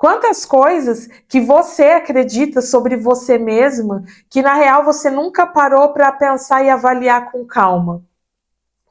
Quantas coisas que você acredita sobre você mesma que na real você nunca parou para pensar e avaliar com calma?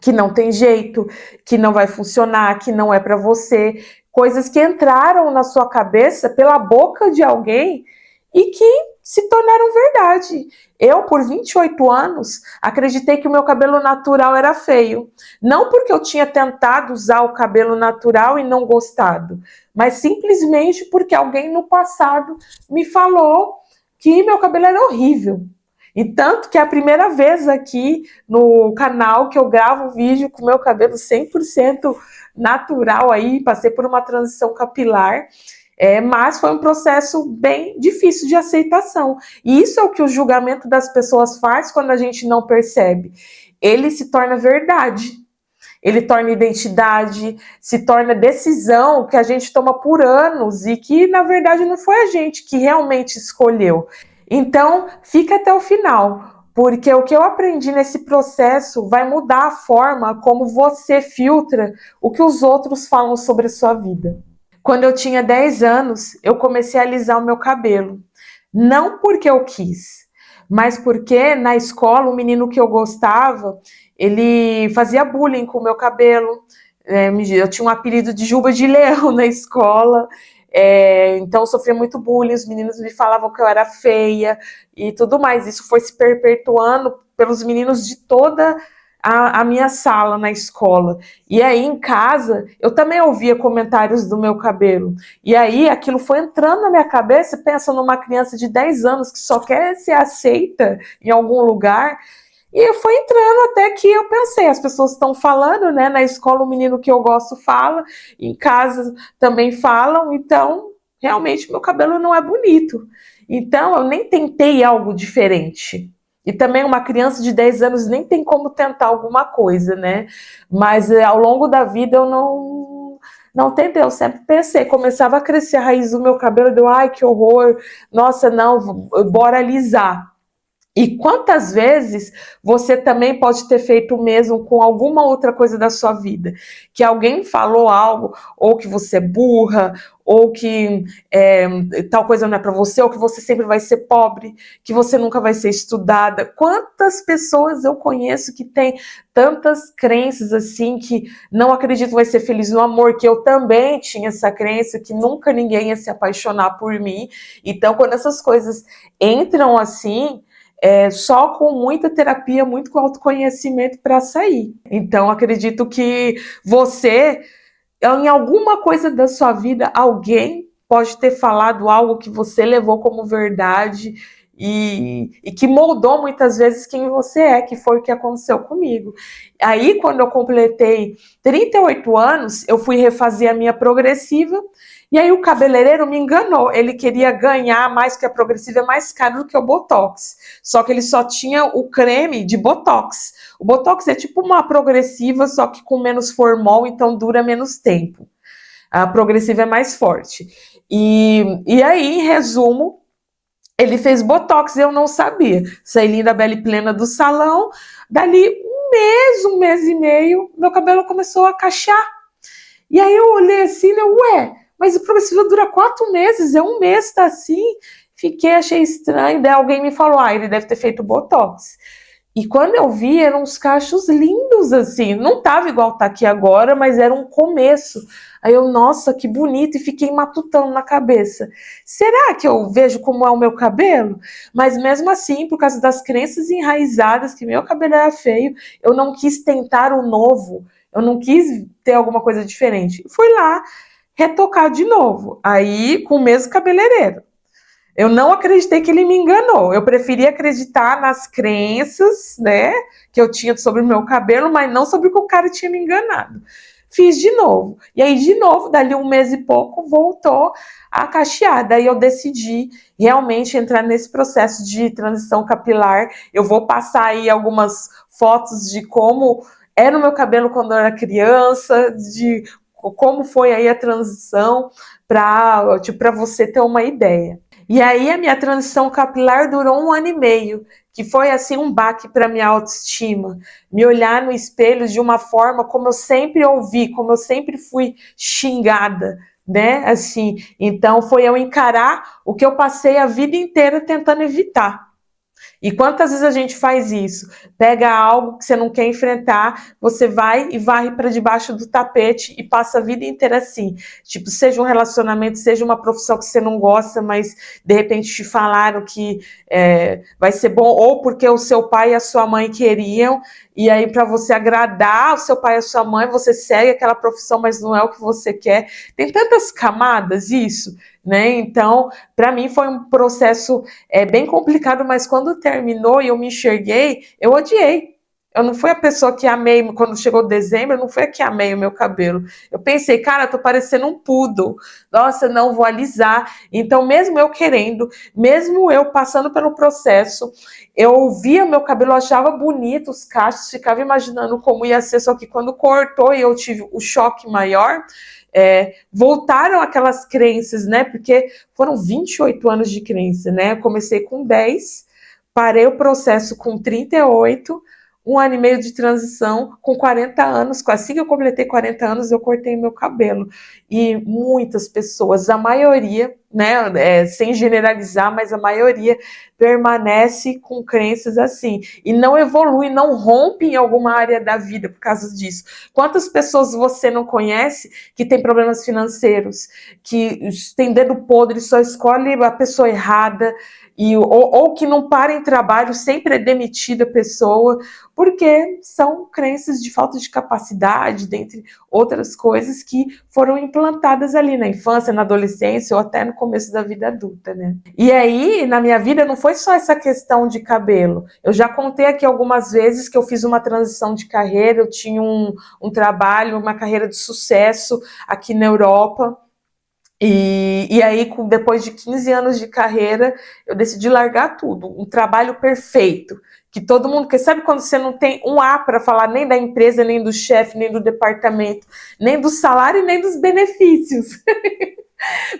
Que não tem jeito, que não vai funcionar, que não é para você, coisas que entraram na sua cabeça pela boca de alguém e que se tornaram verdade. Eu, por 28 anos, acreditei que o meu cabelo natural era feio. Não porque eu tinha tentado usar o cabelo natural e não gostado, mas simplesmente porque alguém no passado me falou que meu cabelo era horrível. E tanto que é a primeira vez aqui no canal que eu gravo um vídeo com meu cabelo 100% natural aí, passei por uma transição capilar, mas foi um processo bem difícil de aceitação. E isso é o que o julgamento das pessoas faz quando a gente não percebe. Ele se torna verdade. Ele torna identidade, se torna decisão que a gente toma por anos e que, na verdade, não foi a gente que realmente escolheu. Então, fica até o final, porque o que eu aprendi nesse processo vai mudar a forma como você filtra o que os outros falam sobre a sua vida. Quando eu tinha 10 anos, eu comecei a alisar o meu cabelo. Não porque eu quis, mas porque na escola o menino que eu gostava, ele fazia bullying com o meu cabelo. Eu tinha um apelido de Juba de Leão na escola, então eu sofria muito bullying, os meninos me falavam que eu era feia e tudo mais. Isso foi se perpetuando pelos meninos de toda a minha sala na escola. E aí em casa eu também ouvia comentários do meu cabelo. E aí aquilo foi entrando na minha cabeça, pensa numa criança de 10 anos que só quer ser aceita em algum lugar. E foi entrando até que eu pensei, as pessoas estão falando, né? Na escola o menino que eu gosto fala, em casa também falam, então realmente meu cabelo não é bonito. Então eu nem tentei algo diferente. E também uma criança de 10 anos nem tem como tentar alguma coisa, né? Mas ao longo da vida eu não tentei, eu sempre pensei, começava a crescer a raiz do meu cabelo, deu, ai que horror, nossa, não, bora alisar. E quantas vezes você também pode ter feito o mesmo com alguma outra coisa da sua vida? Que alguém falou algo, ou que você é burra, ou que tal coisa não é para você, ou que você sempre vai ser pobre, que você nunca vai ser estudada. Quantas pessoas eu conheço que têm tantas crenças assim, que não acredito que vai ser feliz no amor, que eu também tinha essa crença, que nunca ninguém ia se apaixonar por mim. Então, quando essas coisas entram assim, só com muita terapia, muito autoconhecimento para sair. Então, acredito que você, em alguma coisa da sua vida, alguém pode ter falado algo que você levou como verdade e que moldou muitas vezes quem você é, que foi o que aconteceu comigo. Aí, quando eu completei 38 anos, eu fui refazer a minha progressiva. E aí o cabeleireiro me enganou, ele queria ganhar mais, que a progressiva é mais caro do que o Botox, só que ele só tinha o creme de Botox. O Botox é tipo uma progressiva, só que com menos formol, então dura menos tempo. A progressiva é mais forte. E aí, em resumo, ele fez Botox e eu não sabia. Saí linda, bela e plena do salão, dali um mês e meio, meu cabelo começou a cachear. E aí eu olhei assim, né, ué, mas o progressivo dura 4 meses, um mês tá assim. Fiquei, achei estranho, daí alguém me falou, ele deve ter feito Botox. E quando eu vi, eram uns cachos lindos, assim, não tava igual tá aqui agora, mas era um começo. Aí eu, nossa, que bonito, e fiquei matutando na cabeça. Será que eu vejo como é o meu cabelo? Mas mesmo assim, por causa das crenças enraizadas, que meu cabelo era feio, eu não quis tentar o novo, eu não quis ter alguma coisa diferente. Fui lá retocar de novo, aí com o mesmo cabeleireiro. Eu não acreditei que ele me enganou. Eu preferia acreditar nas crenças, né, que eu tinha sobre o meu cabelo, mas não sobre o que o cara tinha me enganado. Fiz de novo. E aí, de novo, dali um mês e pouco, voltou a cachear. Daí eu decidi realmente entrar nesse processo de transição capilar. Eu vou passar aí algumas fotos de como era o meu cabelo quando eu era criança, de como foi aí a transição, para você ter uma ideia. E aí a minha transição capilar durou 1 ano e meio, que foi assim um baque para minha autoestima. Me olhar no espelho de uma forma como eu sempre ouvi, como eu sempre fui xingada, né? Assim, então foi eu encarar o que eu passei a vida inteira tentando evitar. E quantas vezes a gente faz isso? Pega algo que você não quer enfrentar, você vai e varre para debaixo do tapete e passa a vida inteira assim. Tipo, seja um relacionamento, seja uma profissão que você não gosta, mas de repente te falaram que vai ser bom, ou porque o seu pai e a sua mãe queriam, e aí para você agradar o seu pai e a sua mãe, você segue aquela profissão, mas não é o que você quer. Tem tantas camadas isso, né? Então, para mim foi um processo bem complicado, mas quando terminou e eu me enxerguei, eu odiei. Eu não fui a pessoa que amei, quando chegou dezembro, eu não fui a que amei o meu cabelo. Eu pensei, cara, tô parecendo um poodle. Nossa, não, vou alisar. Então, mesmo eu querendo, mesmo eu passando pelo processo, eu via meu cabelo, eu achava bonito os cachos, ficava imaginando como ia ser, só que quando cortou e eu tive o choque maior, voltaram aquelas crenças, né? Porque foram 28 anos de crença, né? Eu comecei com 10, parei o processo com 38, um ano e meio de transição, com 40 anos, assim que eu completei 40 anos, eu cortei meu cabelo. E muitas pessoas, a maioria, né, sem generalizar, mas a maioria permanece com crenças assim, e não evolui, não rompe em alguma área da vida por causa disso. Quantas pessoas você não conhece que tem problemas financeiros, que tem dedo podre, só escolhe a pessoa errada, ou que não para em trabalho, sempre é demitida a pessoa, porque são crenças de falta de capacidade, dentre outras coisas que foram implantadas ali na infância, na adolescência ou até no começo da vida adulta, né? E aí, na minha vida, não foi só essa questão de cabelo. Eu já contei aqui algumas vezes que eu fiz uma transição de carreira, eu tinha um trabalho, uma carreira de sucesso aqui na Europa. E aí, depois de 15 anos de carreira, eu decidi largar tudo. Um trabalho perfeito. Que todo mundo quer. Sabe quando você não tem um A para falar nem da empresa, nem do chefe, nem do departamento, nem do salário e nem dos benefícios.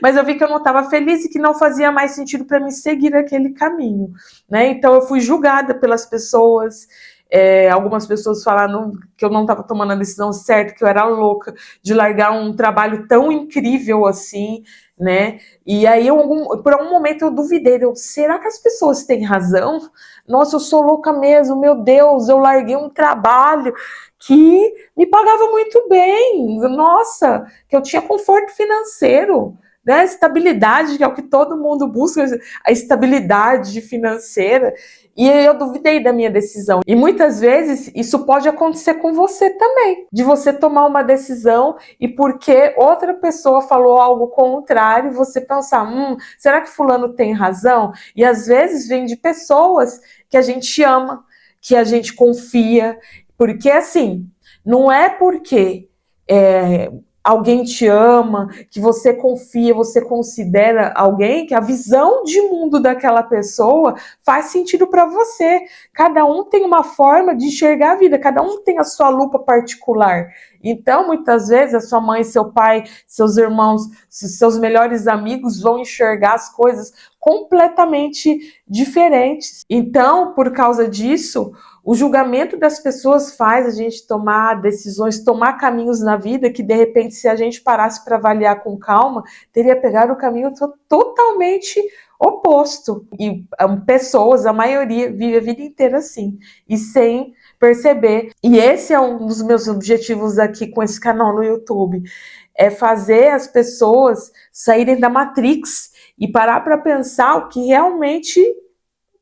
Mas eu vi que eu não estava feliz e que não fazia mais sentido para mim seguir aquele caminho, né? Então eu fui julgada pelas pessoas. Algumas pessoas falaram que eu não estava tomando a decisão certa, que eu era louca de largar um trabalho tão incrível assim, né? E aí, por um momento, eu duvidei. Será que as pessoas têm razão? Nossa, eu sou louca mesmo, meu Deus, eu larguei um trabalho que me pagava muito bem, nossa, que eu tinha conforto financeiro, né? Estabilidade, que é o que todo mundo busca, a estabilidade financeira. E eu duvidei da minha decisão. E muitas vezes isso pode acontecer com você também, de você tomar uma decisão e porque outra pessoa falou algo contrário, você pensar, será que fulano tem razão? E às vezes vem de pessoas que a gente ama, que a gente confia, porque assim, não é porque alguém te ama, que você confia, você considera alguém, que a visão de mundo daquela pessoa faz sentido para você. Cada um tem uma forma de enxergar a vida, cada um tem a sua lupa particular. Então, muitas vezes, a sua mãe, seu pai, seus irmãos, seus melhores amigos vão enxergar as coisas completamente diferentes. Então, por causa disso, o julgamento das pessoas faz a gente tomar decisões, tomar caminhos na vida que, de repente, se a gente parasse para avaliar com calma, teria pegado o caminho totalmente oposto. E pessoas, a maioria, vive a vida inteira assim, e sem perceber. E esse é um dos meus objetivos aqui com esse canal no YouTube, é fazer as pessoas saírem da Matrix e parar para pensar o que realmente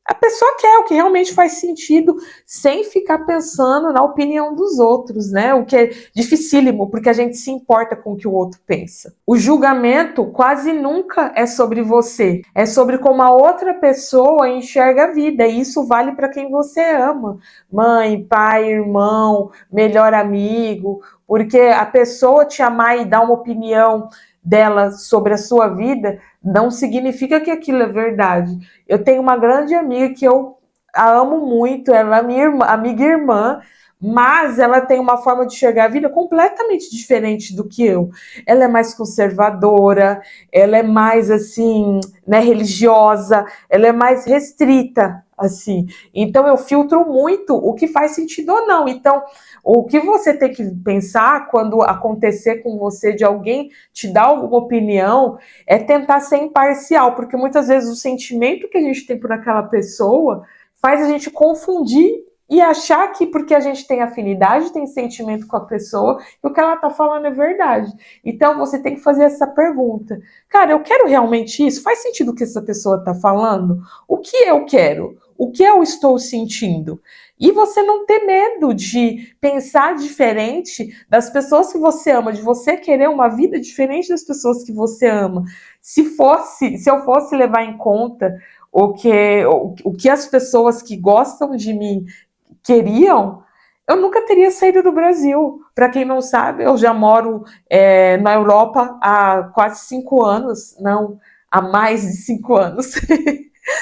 a pessoa quer, o que realmente faz sentido, sem ficar pensando na opinião dos outros, né? O que é dificílimo, porque a gente se importa com o que o outro pensa. O julgamento quase nunca é sobre você, é sobre como a outra pessoa enxerga a vida, e isso vale para quem você ama. Mãe, pai, irmão, melhor amigo, porque a pessoa te amar e dar uma opinião dela sobre a sua vida não significa que aquilo é verdade. Eu tenho uma grande amiga que eu a amo muito, ela é minha amiga e irmã, mas ela tem uma forma de enxergar a vida completamente diferente do que eu. Ela é mais conservadora, ela é mais assim, né, religiosa, ela é mais restrita assim. Então eu filtro muito o que faz sentido ou não. Então, o que você tem que pensar quando acontecer com você de alguém te dar alguma opinião é tentar ser imparcial, porque muitas vezes o sentimento que a gente tem por aquela pessoa faz a gente confundir e achar que porque a gente tem afinidade, tem sentimento com a pessoa, que o que ela tá falando é verdade. Então você tem que fazer essa pergunta. Cara, eu quero realmente isso? Faz sentido o que essa pessoa tá falando? O que eu quero? O que eu estou sentindo? E você não ter medo de pensar diferente das pessoas que você ama, de você querer uma vida diferente das pessoas que você ama. Se eu fosse levar em conta o que as pessoas que gostam de mim queriam, eu nunca teria saído do Brasil. Para quem não sabe, eu já moro na Europa há quase 5 anos, não, há mais de 5 anos.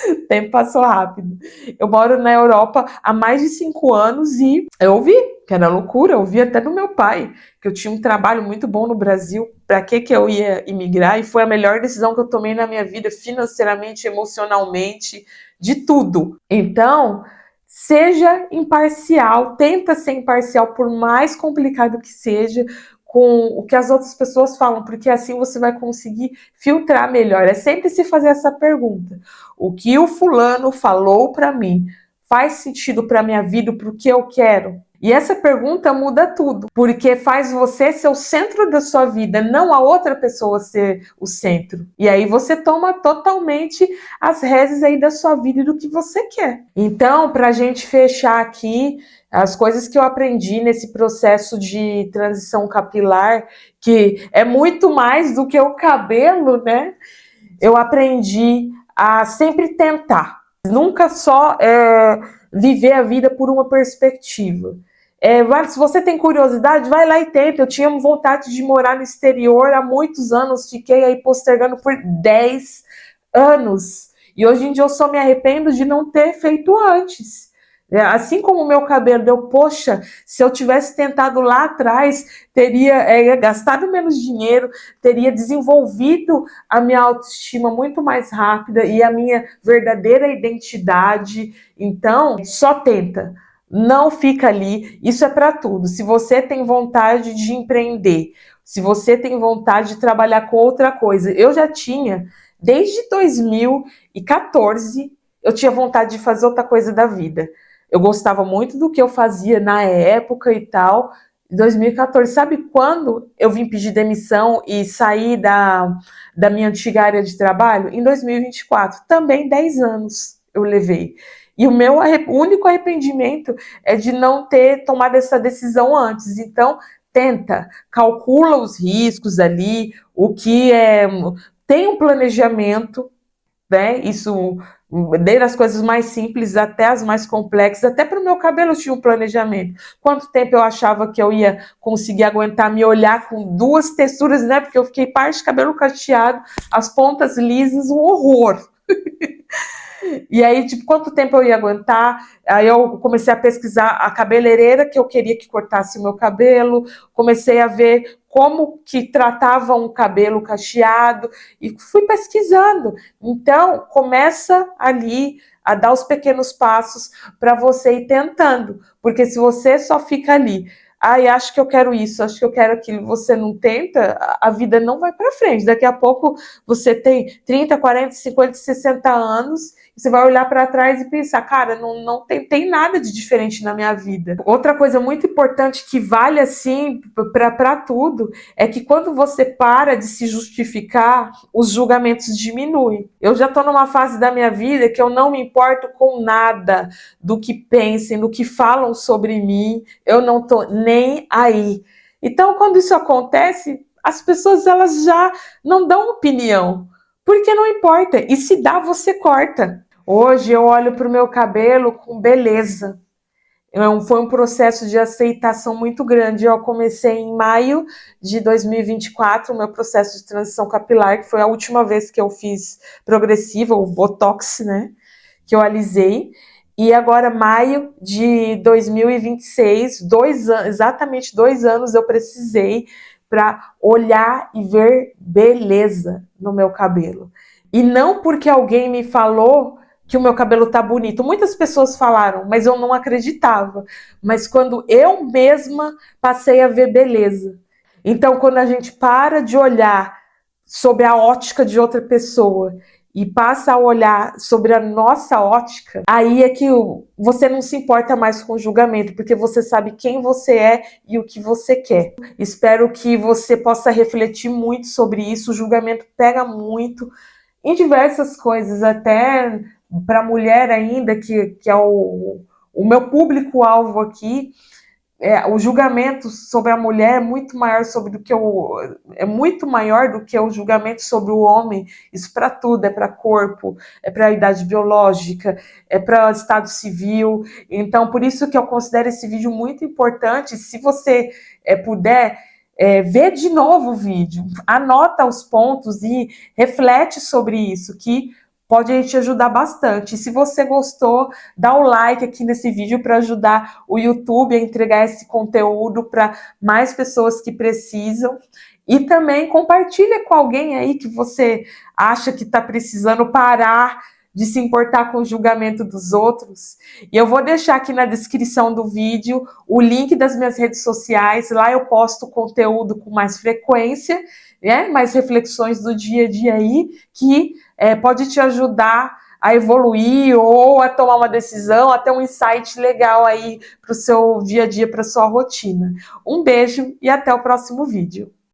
O tempo passou rápido. Eu moro na Europa há mais de 5 anos e eu ouvi que era loucura, eu ouvi até do meu pai, que eu tinha um trabalho muito bom no Brasil, para que eu ia imigrar, e foi a melhor decisão que eu tomei na minha vida, financeiramente, emocionalmente, de tudo. Então, seja imparcial, tenta ser imparcial, por mais complicado que seja, com o que as outras pessoas falam, porque assim você vai conseguir filtrar melhor. É sempre se fazer essa pergunta: o que o fulano falou para mim faz sentido para minha vida, para o que eu quero? E essa pergunta muda tudo, porque faz você ser o centro da sua vida, não a outra pessoa ser o centro. E aí você toma totalmente as rédeas aí da sua vida e do que você quer. Então, para a gente fechar aqui, as coisas que eu aprendi nesse processo de transição capilar, que é muito mais do que o cabelo, né? Eu aprendi a sempre tentar, nunca só viver a vida por uma perspectiva. Se você tem curiosidade, vai lá e tenta. Eu tinha vontade de morar no exterior há muitos anos, fiquei aí postergando por 10 anos. E hoje em dia eu só me arrependo de não ter feito antes. Assim como o meu cabelo deu, poxa, se eu tivesse tentado lá atrás, teria gastado menos dinheiro, teria desenvolvido a minha autoestima muito mais rápida e a minha verdadeira identidade. Então, só tenta. Não fica ali. Isso é para tudo. Se você tem vontade de empreender, se você tem vontade de trabalhar com outra coisa, eu já tinha, desde 2014, eu tinha vontade de fazer outra coisa da vida. Eu gostava muito do que eu fazia na época e tal. Em 2014, sabe quando eu vim pedir demissão e sair da minha antiga área de trabalho? Em 2024, também 10 anos eu levei. E o meu único arrependimento é de não ter tomado essa decisão antes. Então, tenta, calcula os riscos ali, o que é. Tem um planejamento, né? Isso, desde as coisas mais simples até as mais complexas. Até para o meu cabelo eu tinha um planejamento. Quanto tempo eu achava que eu ia conseguir aguentar me olhar com duas texturas, né? Porque eu fiquei parte de cabelo cacheado, as pontas lisas, um horror. E aí, tipo, quanto tempo eu ia aguentar? Aí eu comecei a pesquisar a cabeleireira que eu queria que cortasse o meu cabelo, comecei a ver como que tratava um cabelo cacheado e fui pesquisando. Então, começa ali a dar os pequenos passos para você ir tentando, porque se você só fica ali, acho que eu quero isso, acho que eu quero aquilo, você não tenta, a vida não vai para frente. Daqui a pouco você tem 30, 40, 50, 60 anos, você vai olhar para trás e pensar, cara, não tem nada de diferente na minha vida. Outra coisa muito importante que vale assim para tudo é que quando você para de se justificar, os julgamentos diminuem. Eu já estou numa fase da minha vida que eu não me importo com nada do que pensem, do que falam sobre mim, eu não estou nem aí. Então, quando isso acontece, as pessoas elas já não dão opinião, porque não importa. E se dá, você corta. Hoje eu olho para o meu cabelo com beleza. Foi um processo de aceitação muito grande. Eu comecei em maio de 2024, o meu processo de transição capilar, que foi a última vez que eu fiz progressiva, o Botox, né? Que eu alisei. E agora, maio de 2026, exatamente 2 anos eu precisei para olhar e ver beleza no meu cabelo. E não porque alguém me falou que o meu cabelo tá bonito. Muitas pessoas falaram, mas eu não acreditava. Mas quando eu mesma passei a ver beleza. Então, quando a gente para de olhar sobre a ótica de outra pessoa e passa a olhar sobre a nossa ótica, aí é que você não se importa mais com o julgamento, porque você sabe quem você é e o que você quer. Espero que você possa refletir muito sobre isso. O julgamento pega muito em diversas coisas, até para a mulher ainda, que é o meu público-alvo aqui. O julgamento sobre a mulher é muito maior é muito maior do que o julgamento sobre o homem. Isso para tudo, é para corpo, é para a idade biológica, é para o estado civil. Então, por isso que eu considero esse vídeo muito importante. Se você puder ver de novo o vídeo, anota os pontos e reflete sobre isso, que pode te ajudar bastante. E se você gostou, dá o like aqui nesse vídeo para ajudar o YouTube a entregar esse conteúdo para mais pessoas que precisam. E também compartilha com alguém aí que você acha que está precisando parar de se importar com o julgamento dos outros. E eu vou deixar aqui na descrição do vídeo o link das minhas redes sociais. Lá eu posto conteúdo com mais frequência, né? Mais reflexões do dia a dia aí, que pode te ajudar a evoluir ou a tomar uma decisão, até um insight legal aí para o seu dia a dia, para sua rotina. Um beijo e até o próximo vídeo.